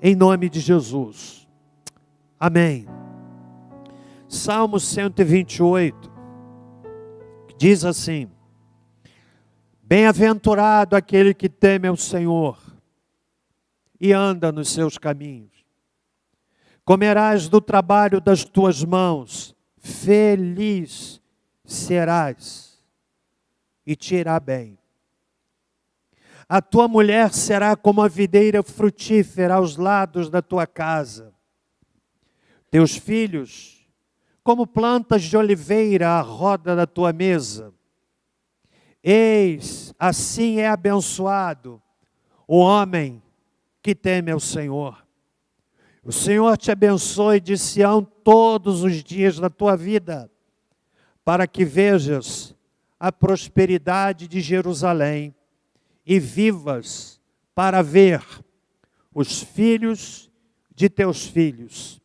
em nome de Jesus. Amém. Salmo 128 diz assim: bem-aventurado aquele que teme ao Senhor e anda nos seus caminhos. Comerás do trabalho das tuas mãos, feliz serás e te irá bem. A tua mulher será como a videira frutífera aos lados da tua casa. Teus filhos, como plantas de oliveira à roda da tua mesa. Eis, assim é abençoado o homem que teme ao Senhor. O Senhor te abençoe de Sião todos os dias da tua vida, para que vejas a prosperidade de Jerusalém e vivas para ver os filhos de teus filhos.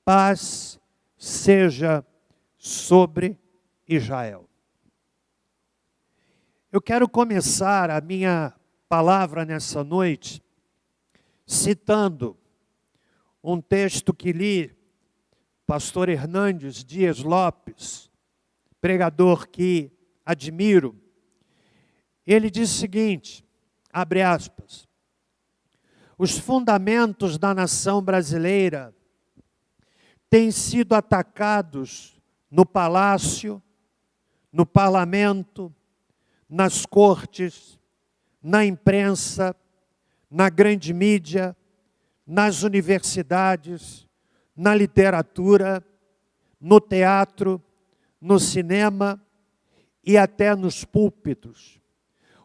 Paz seja sobre Israel. Eu quero começar a minha palavra nessa noite citando um texto que li, pastor Hernandes Dias Lopes, pregador que admiro. Ele diz o seguinte, abre aspas: os fundamentos da nação brasileira têm sido atacados no palácio, no parlamento, nas cortes, na imprensa, na grande mídia, nas universidades, na literatura, no teatro, no cinema e até nos púlpitos.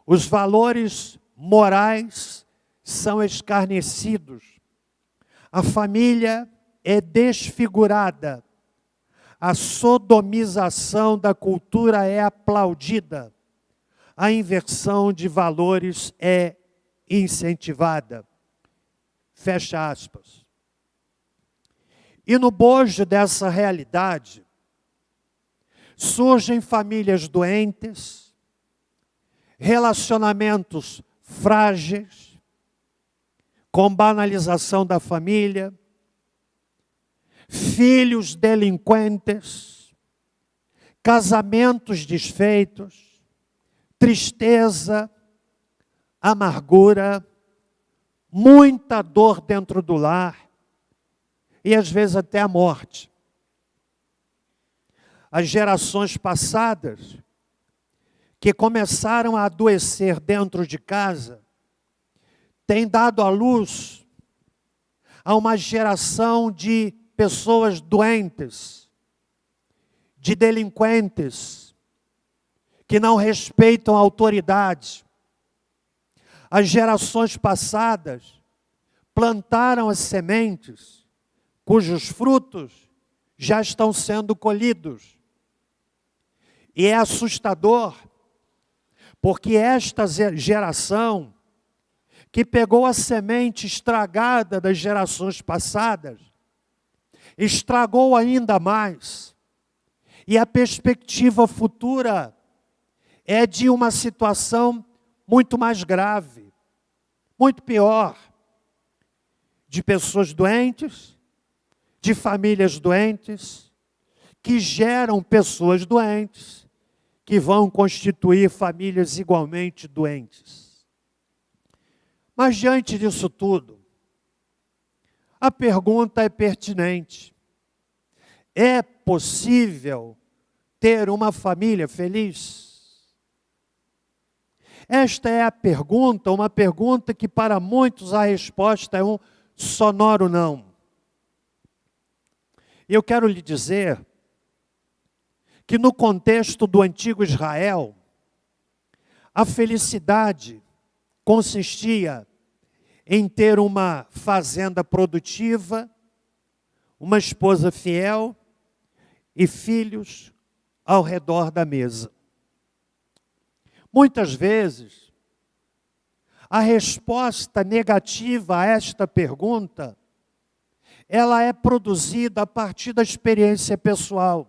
Os valores morais são escarnecidos. A família é desfigurada. A sodomização da cultura é aplaudida. A inversão de valores é incentivada. Fecha aspas. E no bojo dessa realidade, surgem famílias doentes, relacionamentos frágeis, com banalização da família, filhos delinquentes, casamentos desfeitos, tristeza, amargura, muita dor dentro do lar e às vezes até a morte. As gerações passadas que começaram a adoecer dentro de casa têm dado à luz a uma geração de pessoas doentes, de delinquentes, que não respeitam a autoridade. As gerações passadas plantaram as sementes, cujos frutos já estão sendo colhidos. E é assustador, porque esta geração, que pegou a semente estragada das gerações passadas, estragou ainda mais. E a perspectiva futura é de uma situação muito mais grave, muito pior, de pessoas doentes, de famílias doentes, que geram pessoas doentes, que vão constituir famílias igualmente doentes. Mas diante disso tudo, a pergunta é pertinente. É possível ter uma família feliz? Esta é a pergunta, uma pergunta que para muitos a resposta é um sonoro não. E eu quero lhe dizer que no contexto do antigo Israel, a felicidade consistia em ter uma fazenda produtiva, uma esposa fiel e filhos ao redor da mesa. Muitas vezes, a resposta negativa a esta pergunta, ela é produzida a partir da experiência pessoal.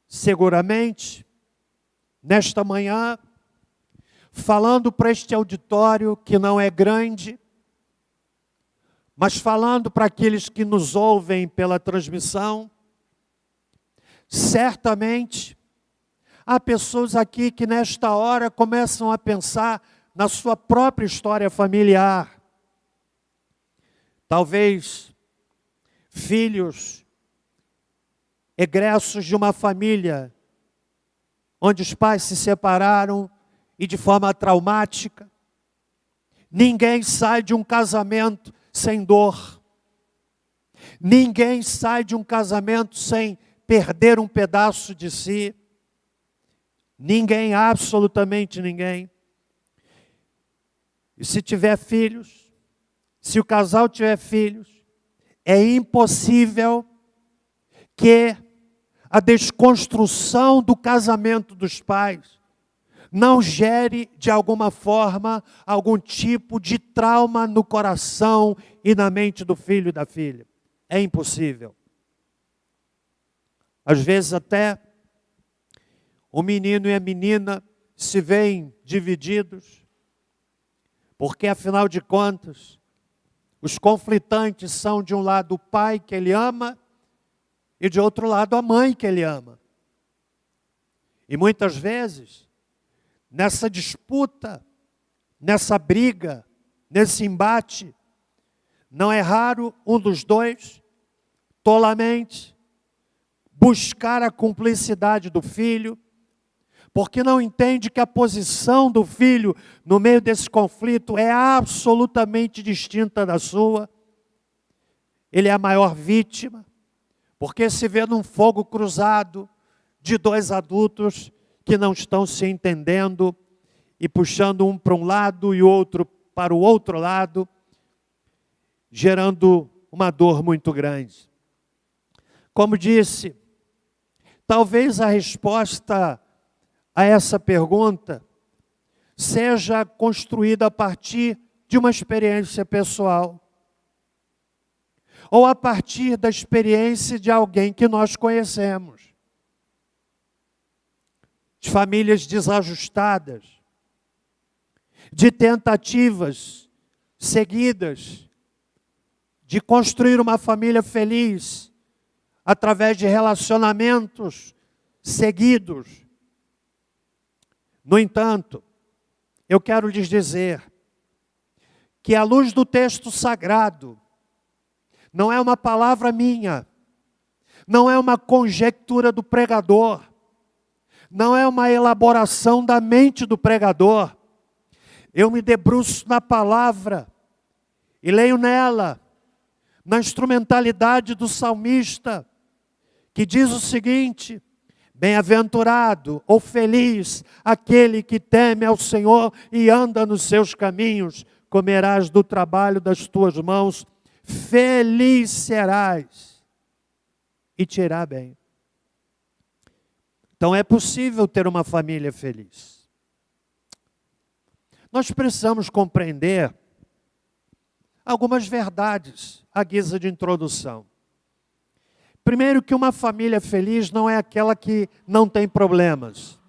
Seguramente, nesta manhã, falando para este auditório que não é grande, Mas falando para aqueles que nos ouvem pela transmissão, certamente há pessoas aqui que nesta hora começam a pensar na sua própria história familiar. Talvez filhos egressos de uma família onde os pais se separaram e de forma traumática. Ninguém sai de um casamento sem dor. Ninguém sai de um casamento sem perder um pedaço de si. Ninguém, absolutamente ninguém. E se tiver filhos, se o casal tiver filhos, é impossível que a desconstrução do casamento dos pais não gere, de alguma forma, algum tipo de trauma no coração e na mente do filho e da filha. É impossível. Às vezes até o menino e a menina se veem divididos, porque afinal de contas, os conflitantes são de um lado o pai que ele ama e de outro lado a mãe que ele ama. E muitas vezes, nessa disputa, nessa briga, nesse embate, não é raro um dos dois, tolamente, buscar a cumplicidade do filho, porque não entende que a posição do filho no meio desse conflito é absolutamente distinta da sua. Ele é a maior vítima, porque se vê num fogo cruzado de dois adultos que não estão se entendendo e puxando um para um lado e o outro para o outro lado, gerando uma dor muito grande. Como disse, talvez a resposta a essa pergunta seja construída a partir de uma experiência pessoal, ou a partir da experiência de alguém que nós conhecemos. De famílias desajustadas, de tentativas seguidas de construir uma família feliz através de relacionamentos seguidos. No entanto, eu quero lhes dizer que à luz do texto sagrado, não é uma palavra minha, não é uma conjectura do pregador, não é uma elaboração da mente do pregador. Eu me debruço na palavra e leio nela, na instrumentalidade do salmista, que diz o seguinte: bem-aventurado ou feliz aquele que teme ao Senhor e anda nos seus caminhos, comerás do trabalho das tuas mãos, feliz serás e te irá bem. Então é possível ter uma família feliz. Nós precisamos compreender algumas verdades à guisa de introdução. Primeiro, que uma família feliz não é aquela que não tem problemas.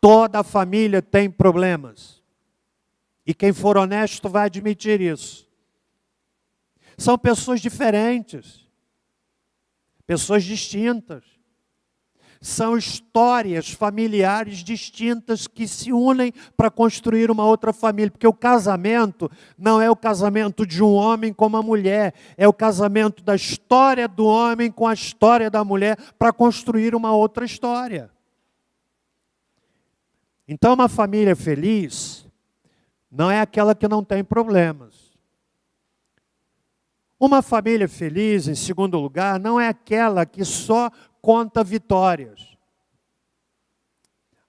Toda família tem problemas. E quem for honesto vai admitir isso. São pessoas diferentes, pessoas distintas. São histórias familiares distintas que se unem para construir uma outra família. Porque o casamento não é o casamento de um homem com uma mulher. É o casamento da história do homem com a história da mulher para construir uma outra história. Então, uma família feliz não é aquela que não tem problemas. Uma família feliz, em segundo lugar, não é aquela que só conta vitórias.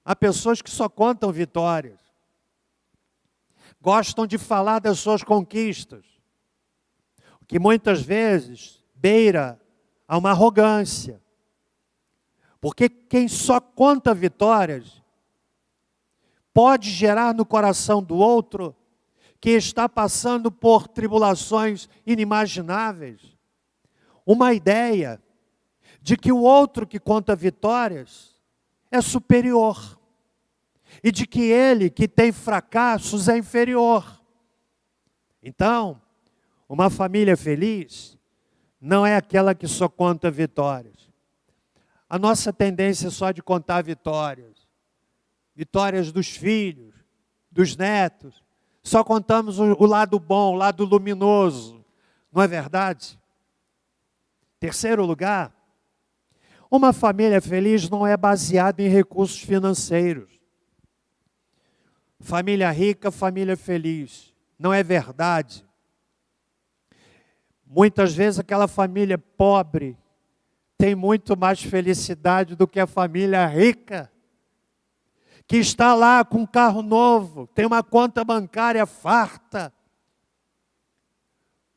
Há pessoas que só contam vitórias. Gostam de falar das suas conquistas, o que muitas vezes beira a uma arrogância. Porque quem só conta vitórias pode gerar no coração do outro, que está passando por tribulações inimagináveis, uma ideia de que o outro que conta vitórias é superior e de que ele que tem fracassos é inferior. Então, Uma família feliz não é aquela que só conta vitórias. A nossa tendência é só de contar vitórias. Vitórias dos filhos, dos netos. Só contamos o lado bom, o lado luminoso. Não é verdade? Terceiro lugar, uma família feliz não é baseada em recursos financeiros. Família rica, família feliz. Não é verdade. Muitas vezes aquela família pobre tem muito mais felicidade do que a família rica, que está lá com um carro novo, tem uma conta bancária farta,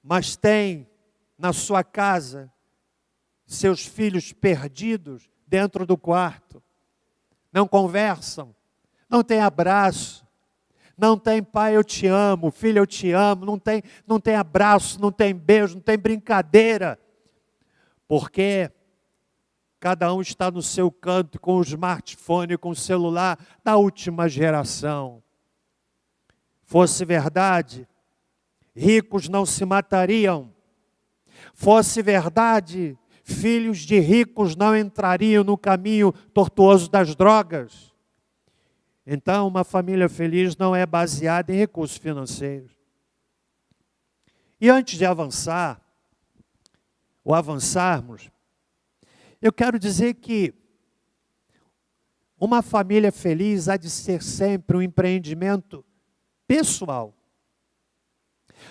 mas tem na sua casa seus filhos perdidos dentro do quarto. Não conversam, não tem abraço, não tem pai eu te amo, filho eu te amo, não tem abraço, não tem beijo, não tem brincadeira. Porque cada um está no seu canto com o smartphone, com o celular da última geração. Fosse verdade, ricos não se matariam. Fosse verdade, filhos de ricos não entrariam no caminho tortuoso das drogas. Então, uma família feliz não é baseada em recursos financeiros. E antes de avançar, ou avançarmos, eu quero dizer que uma família feliz há de ser sempre um empreendimento pessoal.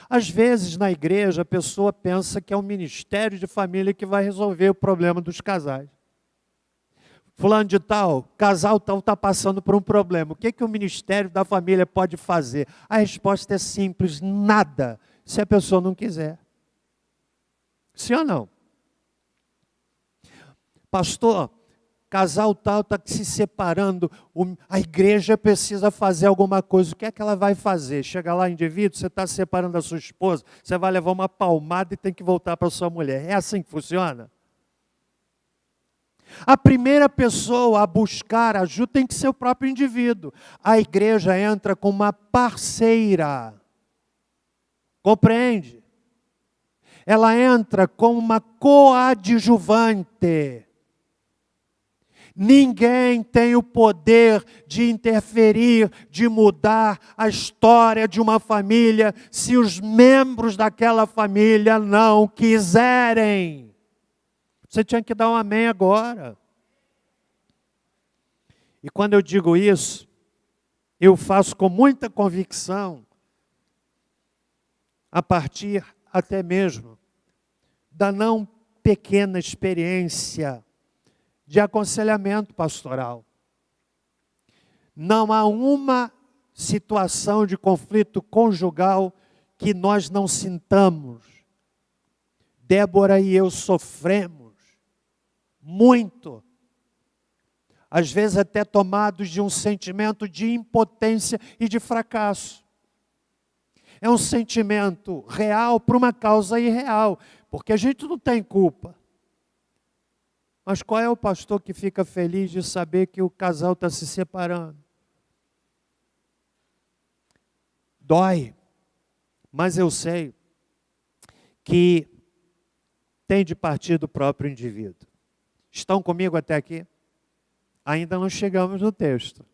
Às vezes, na igreja, a pessoa pensa que é um ministério de família que vai resolver o problema dos casais. Fulano de tal, casal tal está passando por um problema. O que o Ministério da Família pode fazer? A resposta é simples, nada, se a pessoa não quiser. Sim ou não? Pastor, casal tal está se separando, a igreja precisa fazer alguma coisa. O que é que ela vai fazer? Chega lá, indivíduo, você está separando a sua esposa, você vai levar uma palmada e tem que voltar para a sua mulher. É assim que funciona? A primeira pessoa a buscar ajuda tem que ser o próprio indivíduo. A igreja entra como uma parceira. Compreende? Ela entra como uma coadjuvante. Ninguém tem o poder de interferir, de mudar a história de uma família se os membros daquela família não quiserem. Você tinha que dar um amém agora. E quando eu digo isso, eu faço com muita convicção, a partir até mesmo da não pequena experiência de aconselhamento pastoral. Não há uma situação de conflito conjugal que nós não sintamos. Débora e eu sofremos muito, às vezes até tomados de um sentimento de impotência e de fracasso. É um sentimento real por uma causa irreal, porque a gente não tem culpa. Mas qual é o pastor que fica feliz de saber que o casal está se separando? Dói, mas eu sei que tem de partir do próprio indivíduo. Estão comigo até aqui? Ainda não chegamos no texto.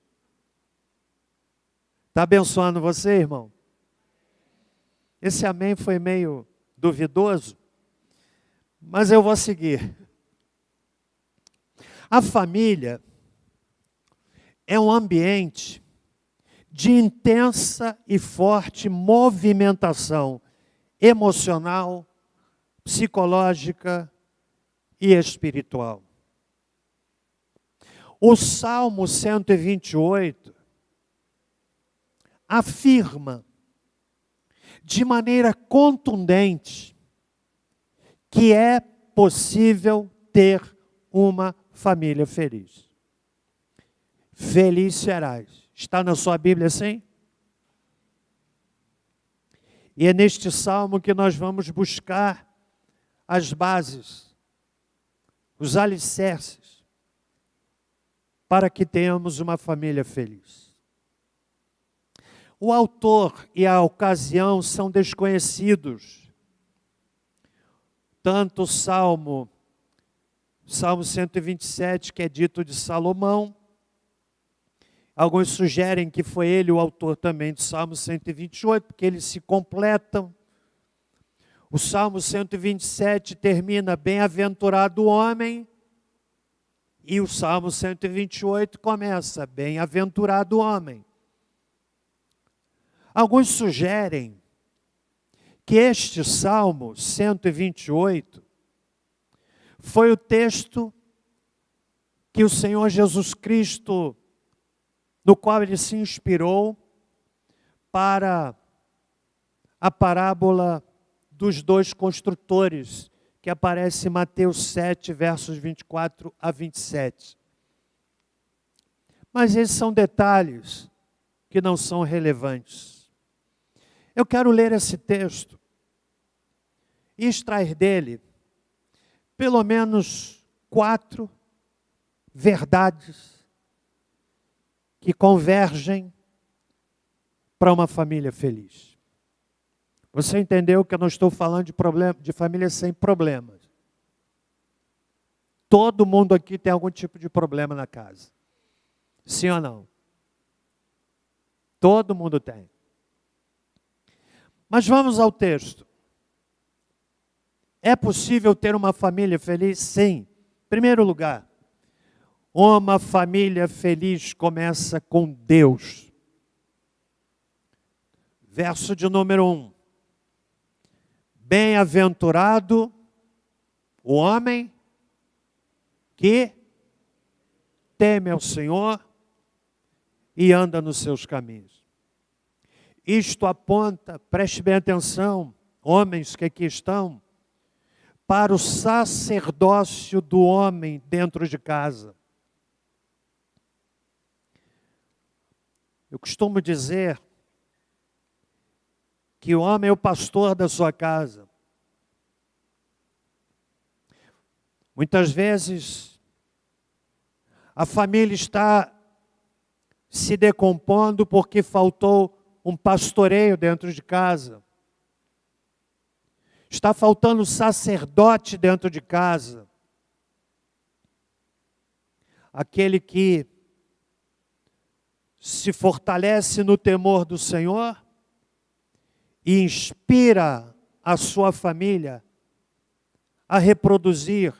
Está abençoando você, irmão? Esse amém foi meio duvidoso, mas eu vou seguir. A família é um ambiente de intensa e forte movimentação emocional, psicológica e espiritual. O Salmo 128 afirma de maneira contundente que é possível ter uma família feliz. Feliz serás. Está na sua Bíblia assim? E é neste salmo que nós vamos buscar as bases, os alicerces, para que tenhamos uma família feliz. O autor e a ocasião são desconhecidos, tanto o Salmo 127, que é dito de Salomão. Alguns sugerem que foi ele o autor também do Salmo 128, porque eles se completam. O Salmo 127 termina bem-aventurado o homem, e o Salmo 128 começa bem-aventurado o homem. Alguns sugerem que este Salmo 128 foi o texto que o Senhor Jesus Cristo, no qual ele se inspirou para a parábola dos dois construtores, que aparece em Mateus 7, versos 24 a 27. Mas esses são detalhes que não são relevantes. Eu quero ler esse texto e extrair dele pelo menos 4 verdades que convergem para uma família feliz. Você entendeu que eu não estou falando de família sem problemas. Todo mundo aqui tem algum tipo de problema na casa. Sim ou não? Todo mundo tem. Mas vamos ao texto. É possível ter uma família feliz? Sim. Em primeiro lugar, uma família feliz começa com Deus. Verso de número 1. Bem-aventurado o homem que teme ao Senhor e anda nos seus caminhos. Isto aponta, preste bem atenção, homens que aqui estão, para o sacerdócio do homem dentro de casa. Eu costumo dizer que o homem é o pastor da sua casa. Muitas vezes, a família está se decompondo porque faltou um pastoreio dentro de casa. Está faltando sacerdote dentro de casa. Aquele que se fortalece no temor do Senhor e inspira a sua família a reproduzir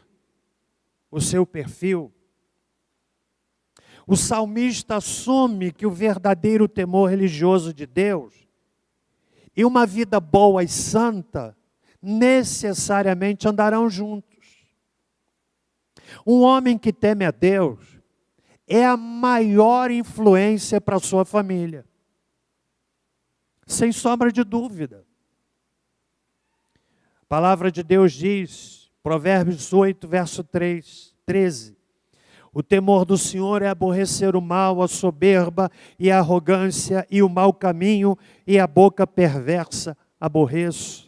o seu perfil. O salmista assume que o verdadeiro temor religioso de Deus e uma vida boa e santa necessariamente andarão juntos. Um homem que teme a Deus é a maior influência para a sua família. Sem sombra de dúvida. A palavra de Deus diz, Provérbios 8, verso 13. O temor do Senhor é aborrecer o mal, a soberba e a arrogância e o mau caminho e a boca perversa aborreço.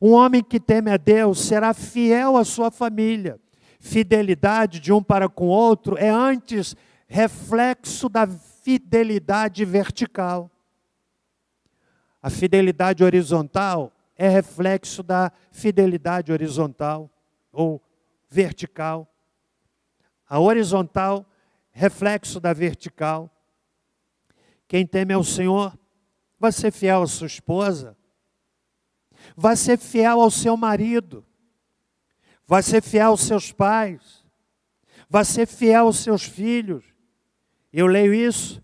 Um homem que teme a Deus será fiel à sua família. Fidelidade de um para com o outro é antes reflexo da fidelidade vertical. A fidelidade horizontal é reflexo da fidelidade horizontal ou vertical. A horizontal, reflexo da vertical. Quem teme ao Senhor vai ser fiel à sua esposa, vai ser fiel ao seu marido, vai ser fiel aos seus pais, vai ser fiel aos seus filhos. Eu leio isso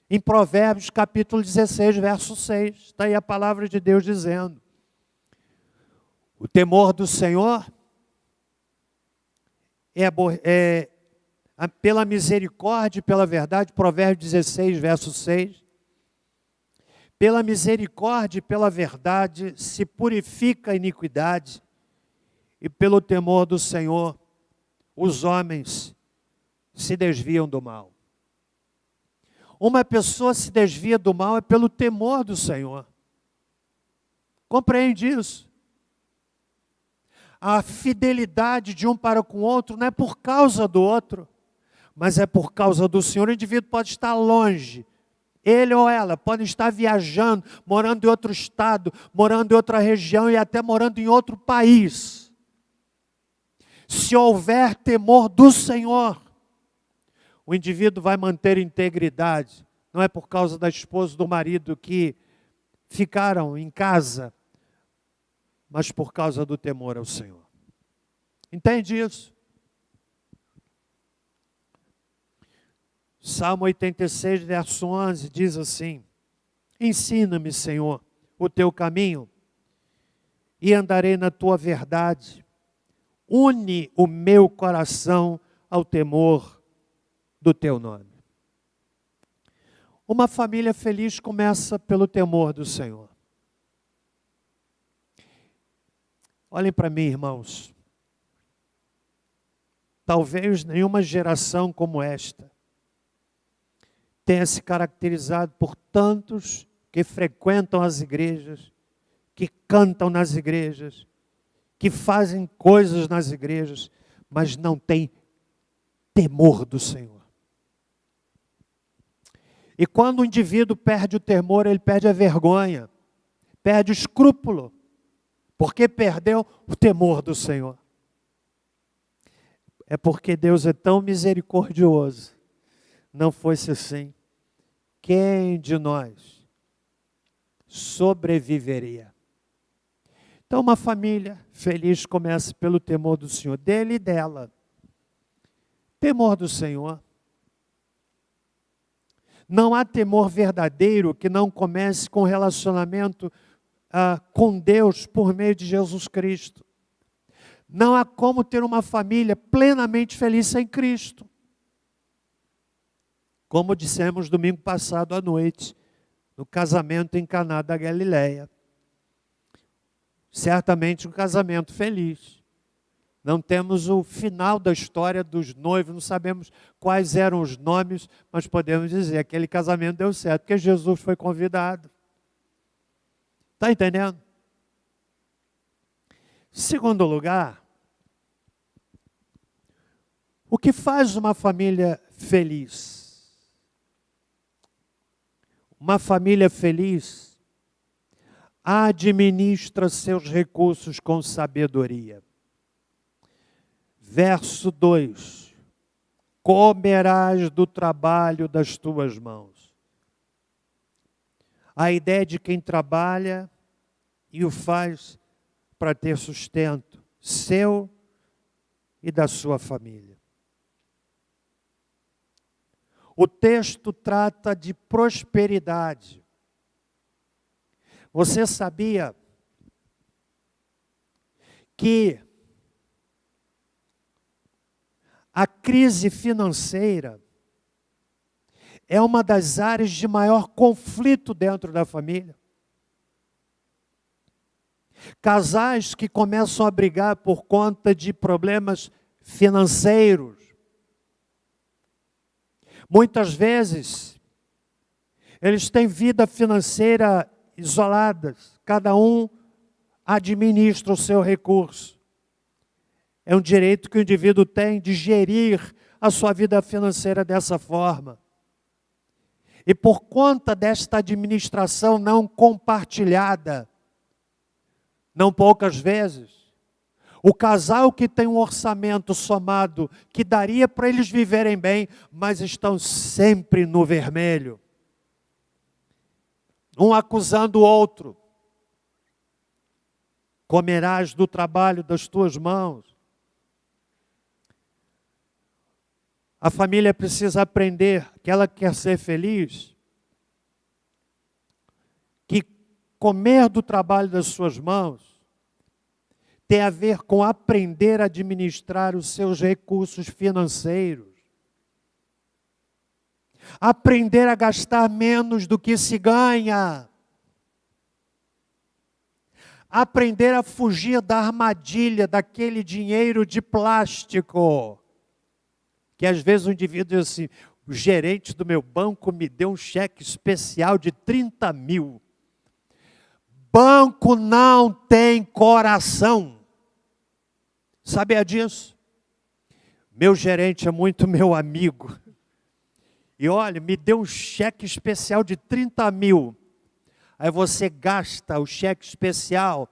em Provérbios capítulo 16, verso 6. Está aí a palavra de Deus dizendo. O temor do Senhor é pela misericórdia e pela verdade, Provérbios 16, verso 6. Pela misericórdia e pela verdade se purifica a iniquidade, e pelo temor do Senhor os homens se desviam do mal. Uma pessoa se desvia do mal é pelo temor do Senhor. Compreende isso? A fidelidade de um para com o outro não é por causa do outro, mas é por causa do Senhor. O indivíduo pode estar longe, Ele ou ela podem estar viajando, morando em outro estado, morando em outra região e até morando em outro país. Se houver temor do Senhor, o indivíduo vai manter integridade. Não é por causa da esposa ou do marido que ficaram em casa, mas por causa do temor ao Senhor. Entende isso? Salmo 86, verso 11, diz assim: ensina-me, Senhor, o teu caminho, e andarei na tua verdade. Une o meu coração ao temor do teu nome. Uma família feliz começa pelo temor do Senhor. Olhem para mim, irmãos. Talvez nenhuma geração como esta tenha se caracterizado por tantos que frequentam as igrejas, que cantam nas igrejas, que fazem coisas nas igrejas, mas não tem temor do Senhor. E quando o indivíduo perde o temor, ele perde a vergonha, perde o escrúpulo, porque perdeu o temor do Senhor. É porque Deus é tão misericordioso. Não fosse assim, quem de nós sobreviveria? Então, uma família feliz começa pelo temor do Senhor, dele e dela. Temor do Senhor. Não há temor verdadeiro que não comece com relacionamento com Deus por meio de Jesus Cristo. Não há como ter uma família plenamente feliz sem Cristo. Como dissemos domingo passado à noite, no casamento em Caná da Galileia. Certamente um casamento feliz. Não temos o final da história dos noivos, não sabemos quais eram os nomes, mas podemos dizer que aquele casamento deu certo, porque Jesus foi convidado. Está entendendo? Segundo lugar, o que faz uma família feliz? Uma família feliz administra seus recursos com sabedoria. Verso 2: comerás do trabalho das tuas mãos. A ideia de quem trabalha e o faz para ter sustento seu e da sua família. O texto trata de prosperidade. Você sabia que a crise financeira é uma das áreas de maior conflito dentro da família? Casais que começam a brigar por conta de problemas financeiros. Muitas vezes, eles têm vida financeira isoladas, cada um administra o seu recurso. É um direito que o indivíduo tem de gerir a sua vida financeira dessa forma. E por conta desta administração não compartilhada, não poucas vezes, o casal que tem um orçamento somado que daria para eles viverem bem, mas estão sempre no vermelho. Um acusando o outro. Comerás do trabalho das tuas mãos. A família precisa aprender que ela quer ser feliz, que comer do trabalho das suas mãos tem a ver com aprender a administrar os seus recursos financeiros. Aprender a gastar menos do que se ganha. Aprender a fugir da armadilha daquele dinheiro de plástico. Que às vezes o indivíduo diz assim: o gerente do meu banco me deu um cheque especial de 30 mil. Banco não tem coração. Sabia disso? Meu gerente é muito meu amigo. E olha, me deu um cheque especial de 30 mil. Aí você gasta o cheque especial,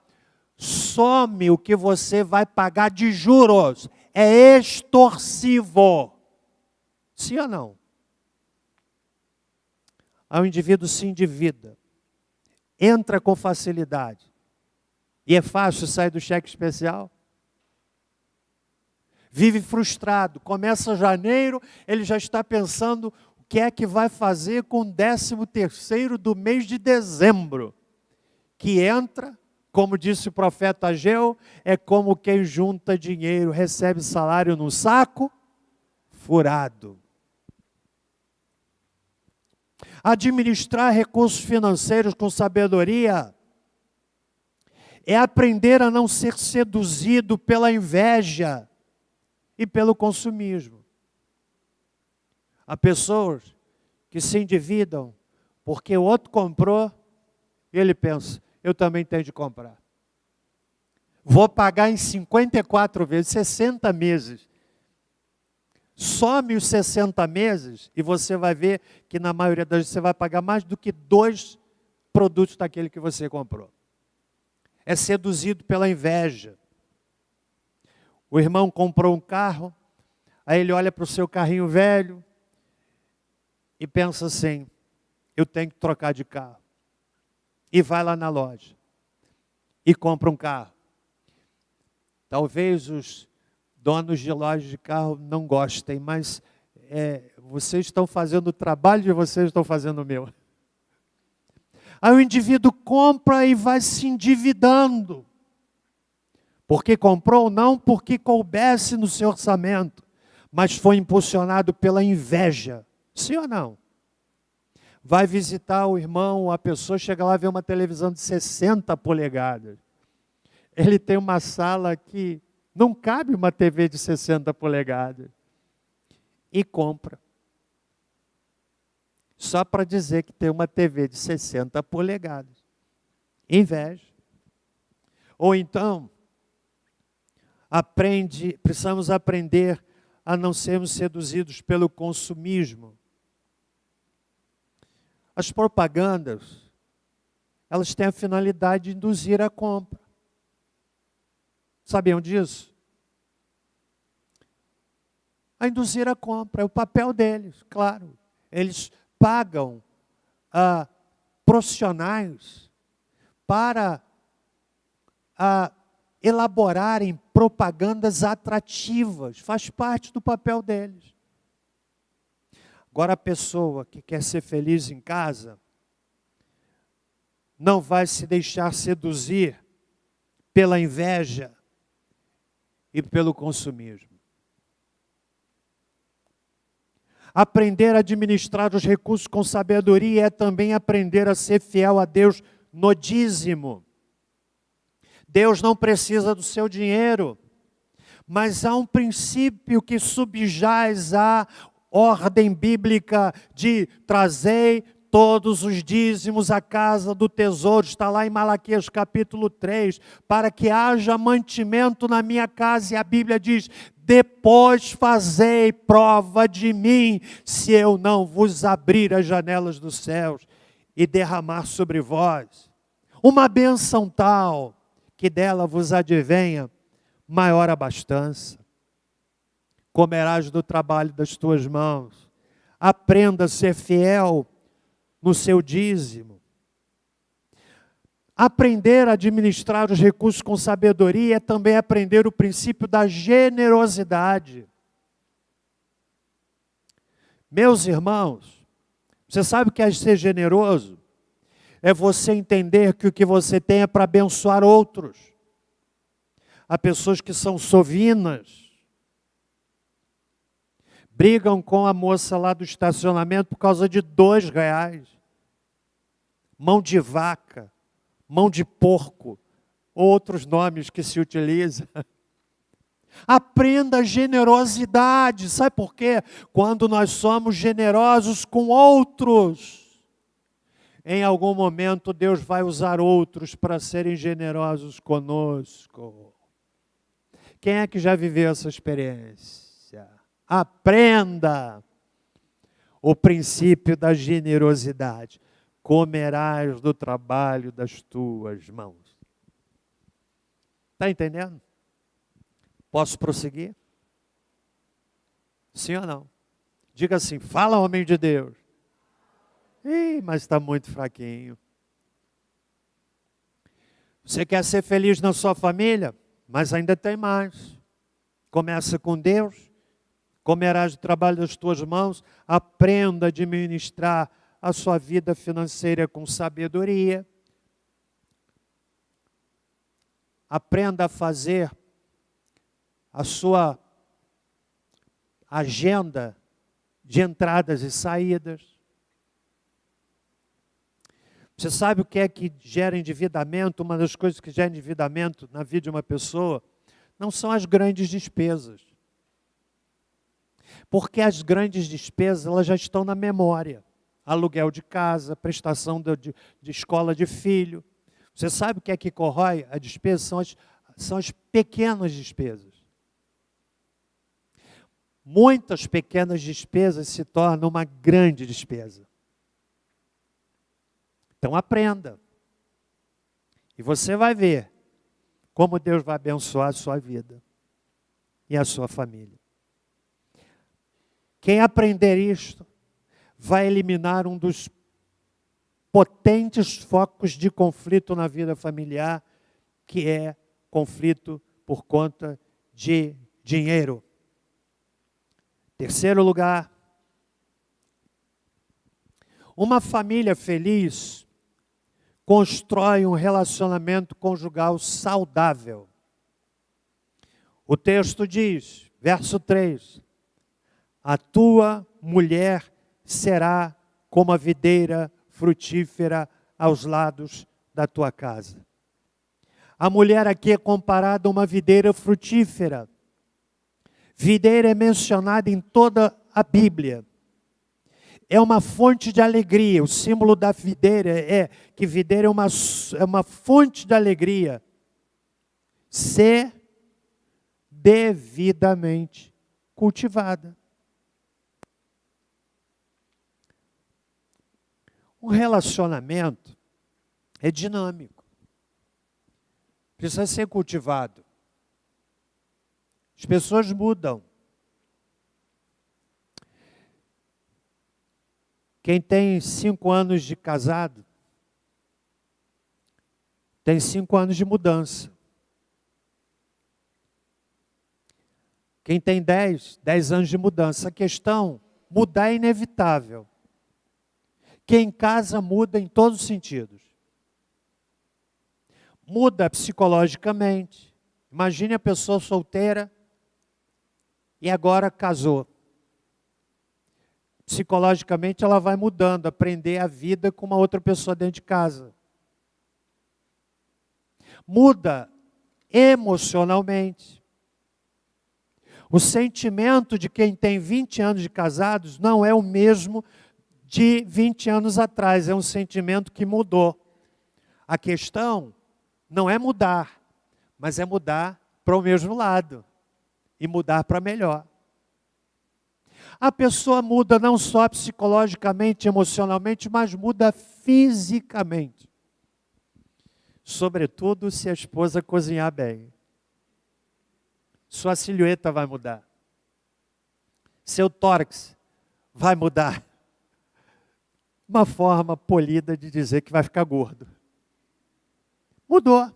some o que você vai pagar de juros. É extorsivo. Sim ou não? Aí o indivíduo se endivida, entra com facilidade. E é fácil sair do cheque especial? Vive frustrado. Começa janeiro, ele já está pensando o que é que vai fazer com o 13º do mês de dezembro. Que entra, como disse o profeta Ageu, é como quem junta dinheiro, recebe salário num saco furado. Administrar recursos financeiros com sabedoria é aprender a não ser seduzido pela inveja e pelo consumismo. Há pessoas que se endividam porque o outro comprou e ele pensa, eu também tenho de comprar. Vou pagar em 54 vezes, 60 meses. Some os 60 meses e você vai ver que na maioria das vezes você vai pagar mais do que 2 produtos daquele que você comprou. É seduzido pela inveja. O irmão comprou um carro, aí ele olha para o seu carrinho velho e pensa assim, eu tenho que trocar de carro. E vai lá na loja e compra um carro. Talvez os donos de lojas de carro não gostem, mas vocês estão fazendo o trabalho de vocês, estão fazendo o meu. Aí o indivíduo compra e vai se endividando. Porque comprou, não porque coubesse no seu orçamento, mas foi impulsionado pela inveja. Sim ou não? Vai visitar o irmão, a pessoa chega lá e vê uma televisão de 60 polegadas. Ele tem uma sala que não cabe uma TV de 60 polegadas. E compra. Só para dizer que tem uma TV de 60 polegadas. Inveja. Ou então, precisamos aprender a não sermos seduzidos pelo consumismo. As propagandas, elas têm a finalidade de induzir a compra. Sabiam disso? A induzir a compra, é o papel deles, claro. Eles pagam profissionais para elaborarem propagandas atrativas, faz parte do papel deles. Agora a pessoa que quer ser feliz em casa, não vai se deixar seduzir pela inveja e pelo consumismo. Aprender a administrar os recursos com sabedoria é também aprender a ser fiel a Deus no dízimo. Deus não precisa do seu dinheiro, mas há um princípio que subjaz à ordem bíblica de trazei todos os dízimos à casa do tesouro, está lá em Malaquias capítulo 3, para que haja mantimento na minha casa, e a Bíblia diz, depois fazei prova de mim, se eu não vos abrir as janelas dos céus e derramar sobre vós uma bênção tal, que dela vos advenha maior abastança. Comerás do trabalho das tuas mãos. Aprenda a ser fiel no seu dízimo. Aprender a administrar os recursos com sabedoria é também aprender o princípio da generosidade. Meus irmãos, você sabe o que é ser generoso? É você entender que o que você tem é para abençoar outros. Há pessoas que são sovinas, brigam com a moça lá do estacionamento por causa de R$2. Mão de vaca, mão de porco, outros nomes que se utilizam. Aprenda a generosidade, sabe por quê? Quando nós somos generosos com outros, em algum momento Deus vai usar outros para serem generosos conosco. Quem é que já viveu essa experiência? Aprenda. o princípio da generosidade. Comerás do trabalho das tuas mãos. Está entendendo? Posso prosseguir? Sim ou não? Diga assim, fala, homem de Deus. Ih, mas está muito fraquinho. Você quer ser feliz na sua família? Mas ainda tem mais. Começa com Deus. Comerás do trabalho das tuas mãos. Aprenda a administrar a sua vida financeira com sabedoria. Aprenda a fazer a sua agenda de entradas e saídas. Você sabe o que é que gera endividamento? Uma das coisas que gera endividamento na vida de uma pessoa não são as grandes despesas. Porque as grandes despesas elas já estão na memória. Aluguel de casa, prestação de escola de filho. Você sabe o que é que corrói a despesa? São as pequenas despesas. Muitas pequenas despesas se tornam uma grande despesa. Então aprenda. E você vai ver como Deus vai abençoar a sua vida e a sua família. Quem aprender isto vai eliminar um dos potentes focos de conflito na vida familiar, que é conflito por conta de dinheiro. Terceiro lugar, uma família feliz constrói um relacionamento conjugal saudável. O texto diz, verso 3, a tua mulher será como a videira frutífera aos lados da tua casa. A mulher aqui é comparada a uma videira frutífera. Videira é mencionada em toda a Bíblia. É uma fonte de alegria. O símbolo da videira é que videira é uma fonte de alegria. Se devidamente cultivada. Um relacionamento é dinâmico. Precisa ser cultivado. As pessoas mudam. Quem tem 5 anos de casado, tem 5 anos de mudança. Quem tem 10 anos de mudança. A questão, mudar é inevitável. Quem casa muda em todos os sentidos. Muda psicologicamente. Imagine a pessoa solteira e agora casou. Psicologicamente ela vai mudando, aprender a vida com uma outra pessoa dentro de casa. Muda emocionalmente. O sentimento de quem tem 20 anos de casados não é o mesmo de 20 anos atrás, é um sentimento que mudou. A questão não é mudar, mas é mudar para o mesmo lado e mudar para melhor. A pessoa muda não só psicologicamente, emocionalmente, mas muda fisicamente. Sobretudo se a esposa cozinhar bem. Sua silhueta vai mudar. Seu tórax vai mudar. Uma forma polida de dizer que vai ficar gordo. Mudou.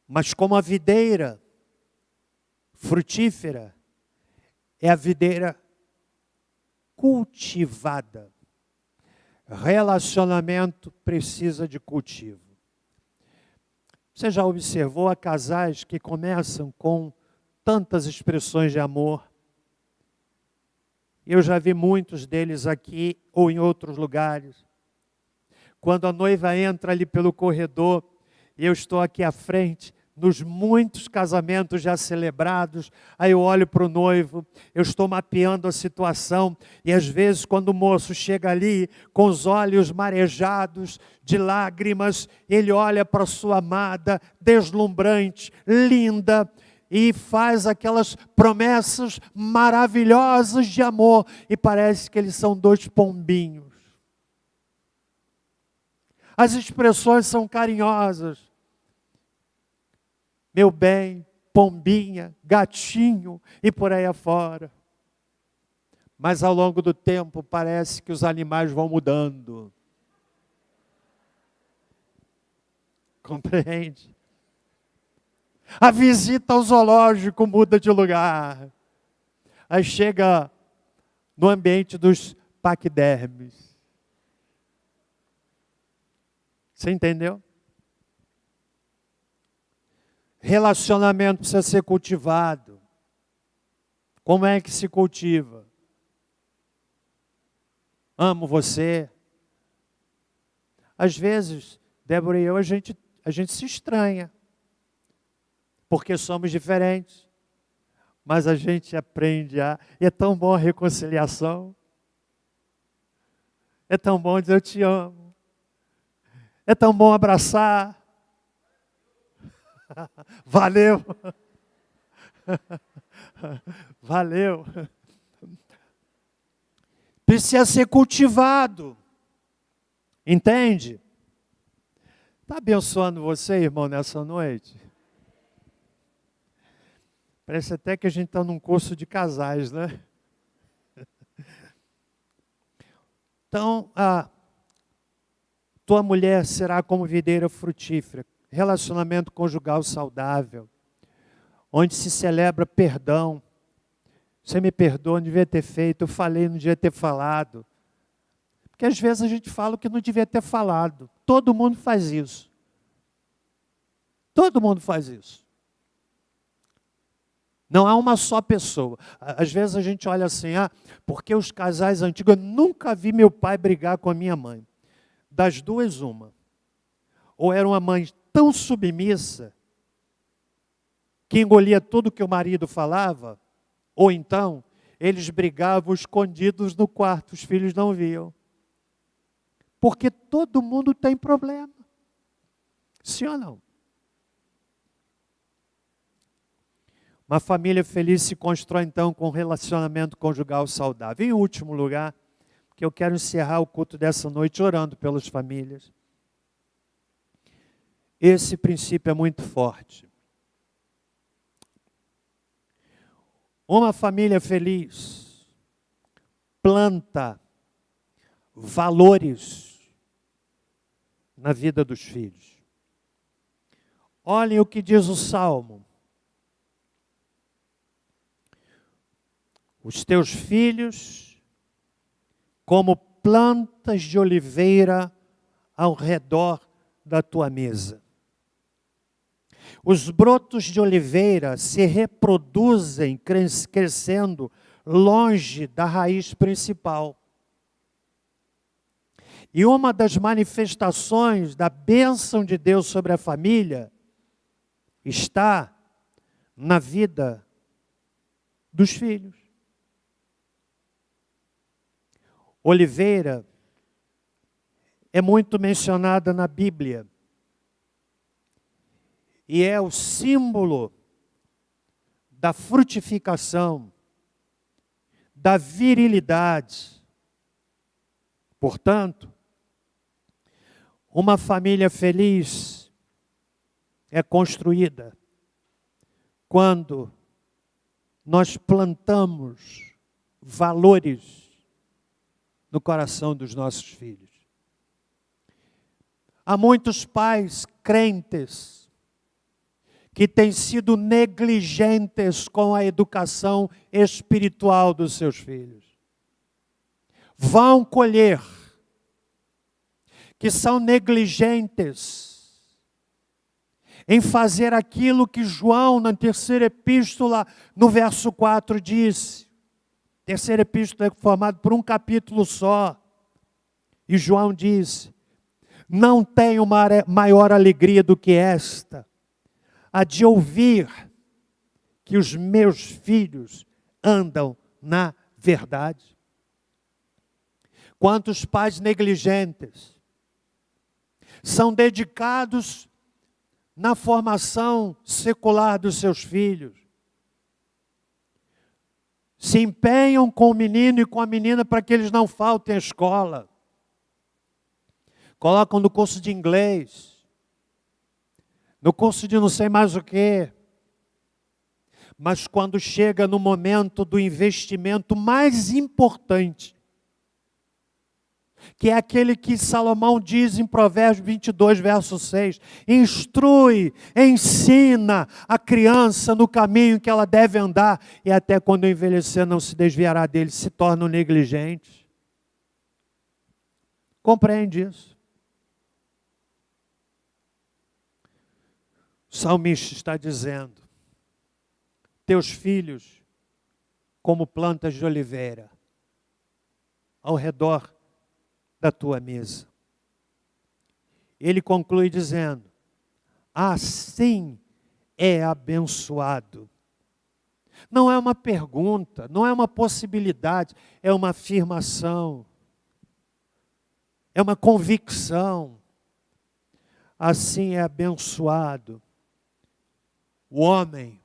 Mas como a videira frutífera é a videira cultivada. Relacionamento precisa de cultivo. Você já observou a casais que começam com tantas expressões de amor? Eu já vi muitos deles aqui ou em outros lugares. Quando a noiva entra ali pelo corredor, e eu estou aqui à frente, nos muitos casamentos já celebrados, aí eu olho para o noivo, eu estou mapeando a situação, e às vezes quando o moço chega ali, com os olhos marejados de lágrimas, ele olha para sua amada, deslumbrante, linda, e faz aquelas promessas maravilhosas de amor, e parece que eles são dois pombinhos. As expressões são carinhosas. Meu bem, pombinha, gatinho e por aí afora. Mas ao longo do tempo parece que os animais vão mudando. Compreende? A visita ao zoológico muda de lugar. Aí chega no ambiente dos paquidermes. Você entendeu? Relacionamento precisa ser cultivado. Como é que se cultiva? Amo você. Às vezes, Débora e eu, a gente se estranha. Porque somos diferentes. Mas a gente aprende a... E é tão bom a reconciliação. É tão bom dizer eu te amo. É tão bom abraçar. Valeu. Valeu. Precisa ser cultivado. Entende? Está abençoando você, irmão, nessa noite? Parece até que a gente está num curso de casais, né? Então, a tua mulher será como videira frutífera, relacionamento conjugal saudável, onde se celebra perdão. Você me perdoa, não devia ter feito, eu falei, não devia ter falado. Porque às vezes a gente fala o que não devia ter falado. Todo mundo faz isso. Todo mundo faz isso. Não há uma só pessoa. Às vezes a gente olha assim, porque os casais antigos, eu nunca vi meu pai brigar com a minha mãe. Das duas, uma. Ou era uma mãe tão submissa, que engolia tudo que o marido falava, ou então, eles brigavam escondidos no quarto, os filhos não viam. Porque todo mundo tem problema. Sim ou não? Uma família feliz se constrói então com um relacionamento conjugal saudável. Em último lugar, que eu quero encerrar o culto dessa noite orando pelas famílias. Esse princípio é muito forte. Uma família feliz planta valores na vida dos filhos. Olhem o que diz o Salmo. Os teus filhos, como plantas de oliveira ao redor da tua mesa. Os brotos de oliveira se reproduzem crescendo longe da raiz principal. E uma das manifestações da bênção de Deus sobre a família está na vida dos filhos. Oliveira é muito mencionada na Bíblia. E é o símbolo da frutificação, da virilidade. Portanto, uma família feliz é construída quando nós plantamos valores no coração dos nossos filhos. Há muitos pais crentes que têm sido negligentes com a educação espiritual dos seus filhos. Vão colher que são negligentes em fazer aquilo que João, na terceira epístola, no verso 4, disse. Terceira epístola é formada por um capítulo só. E João diz: não tenho maior alegria do que esta, a de ouvir que os meus filhos andam na verdade. Quantos pais negligentes são dedicados na formação secular dos seus filhos. Se empenham com o menino e com a menina para que eles não faltem à escola. Colocam no curso de inglês, no curso de não sei mais o quê. Mas quando chega no momento do investimento mais importante, que é aquele que Salomão diz em Provérbios 22, verso 6, instrui, ensina a criança no caminho que ela deve andar, e até quando envelhecer não se desviará dele, se tornam negligentes. Compreende isso? O salmista está dizendo, teus filhos como plantas de oliveira, ao redor da tua mesa. Ele conclui dizendo, assim é abençoado. Não é uma pergunta, não é uma possibilidade, é uma afirmação, é uma convicção. Assim é abençoado o homem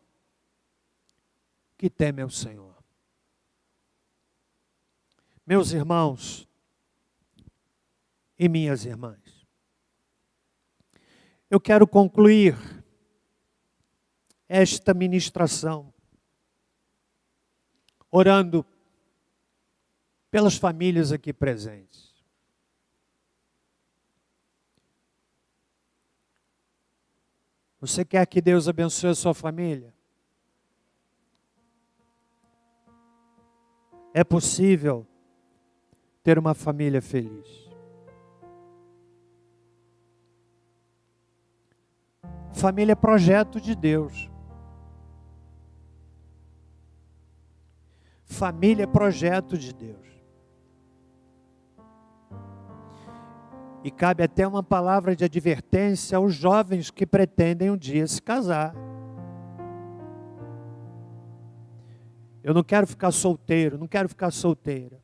que teme ao Senhor. Meus irmãos e minhas irmãs, eu quero concluir esta ministração orando pelas famílias aqui presentes. Você quer que Deus abençoe a sua família? É possível ter uma família feliz. Família é projeto de Deus. Família é projeto de Deus. E cabe até uma palavra de advertência aos jovens que pretendem um dia se casar. Eu não quero ficar solteiro, não quero ficar solteira.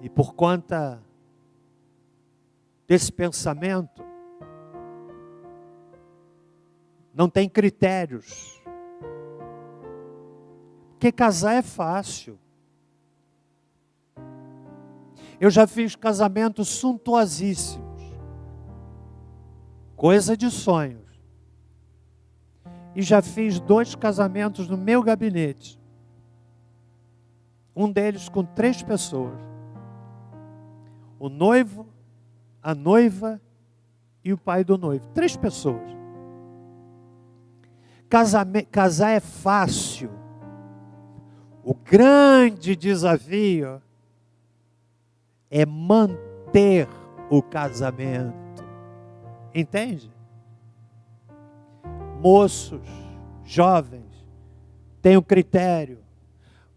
E por conta desse pensamento, não tem critérios. Porque casar é fácil. Eu já fiz casamentos suntuosíssimos, coisa de sonhos. E já fiz 2 casamentos no meu gabinete. Um deles com 3 pessoas. O noivo, a noiva e o pai do noivo. 3 pessoas. Casar é fácil. O grande desafio é manter o casamento. Entende? Moços, jovens, tem um critério.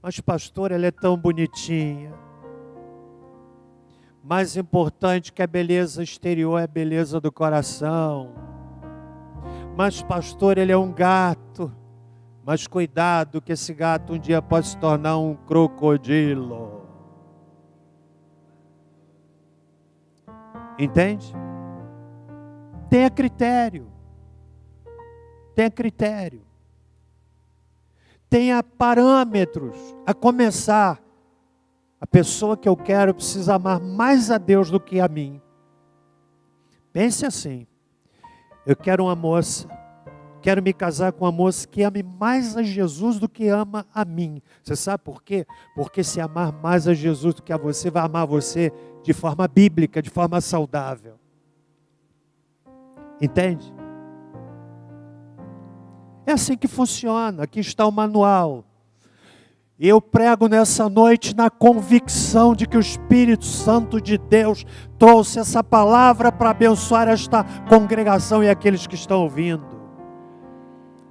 Mas pastor, ela é tão bonitinha. Mais importante que a beleza exterior é a beleza do coração. Mas pastor, ele é um gato. Mas cuidado que esse gato um dia pode se tornar um crocodilo. Entende? Tenha critério. Tenha critério. Tenha parâmetros. A começar, a pessoa que eu quero precisa amar mais a Deus do que a mim. Pense assim. Eu quero uma moça, quero me casar com uma moça que ame mais a Jesus do que ama a mim. Você sabe por quê? Porque se amar mais a Jesus do que a você, vai amar você de forma bíblica, de forma saudável. Entende? É assim que funciona. Aqui está o manual. Eu prego nessa noite na convicção de que o Espírito Santo de Deus trouxe essa palavra para abençoar esta congregação e aqueles que estão ouvindo.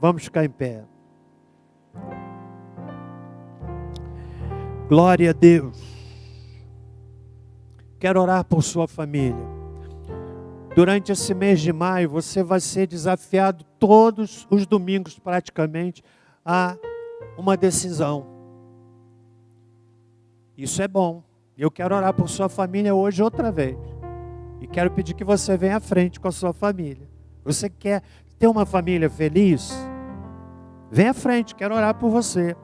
Vamos ficar em pé. Glória a Deus. Quero orar por sua família. Durante esse mês de maio, você vai ser desafiado todos os domingos praticamente a uma decisão. Isso é bom. Eu quero orar por sua família hoje outra vez. E quero pedir que você venha à frente com a sua família. Você quer ter uma família feliz? Vem à frente, quero orar por você.